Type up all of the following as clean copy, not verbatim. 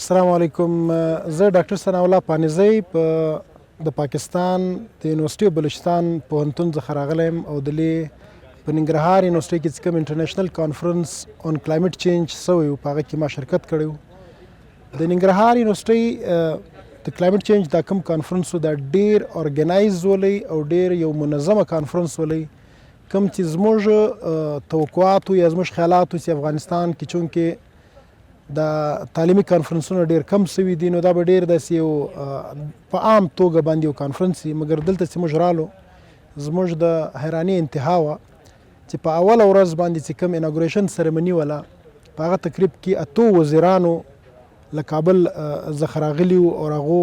السلام علیکم. زه ډاکټر ثناء الله پانیزی د پاکستان د یونیورسټي بلوچستان پوهنتون څخه راغلی یم او دلې په ننګرهار یونیورسټي کې چې کوم انټرنیشنل کانفرنس آن کلایمټ چینج سوی و په هغه کې ما شرکت کړی و. د ننګرهار یونیورسټي د کلایمټ چینج دا کوم کانفرنس و دا ډیر ارګنایز ولی او ډیر یو منظمه کانفرنس ولی کوم چې زموږ توقعاتو یا زموږ خیالاتو چې افغانستان کې چونکې د تعلیمي کانفرنسونه ډیر کم سوي دي نو دا به ډیر داسې یو په عام توګه باندې یو کانفرنس وي، مګر دلته چې موږ رالو زموږ د حیرانۍ انتها وه چې په اوله ورځ باندې چې کوم اناګوریشن سرمني وله په هغه تقریب کې 8 وزیرانو له کابل څخه راغلي وو او هغو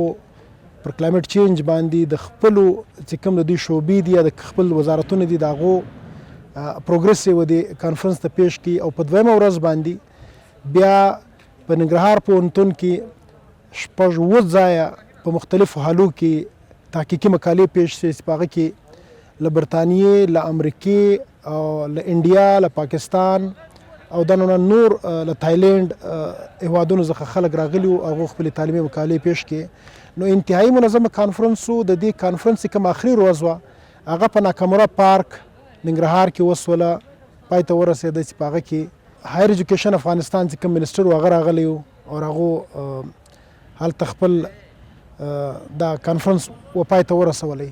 پر کلایمټ چینج باندې د خپلو چې کوم د دوی شعبې دي یا د خپل وزارتونه دي د هغو پروګرس یې و دې کانفرنس ته پیش کړي او په دویمه ورځ باندې بیا په ننګرهار پوهنتون کې 6 ځایه په مختلفو حالو کې تحقیقي مقالې پیش شوې چې په هغه کې له برطانیې، له امریکې او له انډیا، له پاکستان او دا نور له تایلند هیوادونو څخه خلک راغلي وو. هغو خپلې تعلیمي مقالې پیش کړې. نو انتهایي منظمه کانفرنس و. د دې کانفرنس چې کوم آخري ورځ وه هغه په ناکاموره پارک ننګرهار کې وسوله، پای ته ورسېده چې په هغه کې هایر ایجوکیشن افغانستان چې کوم منسټر و هغه راغلی و او هغو هلته خپل دا کانفرنس و پای ته ورسولی.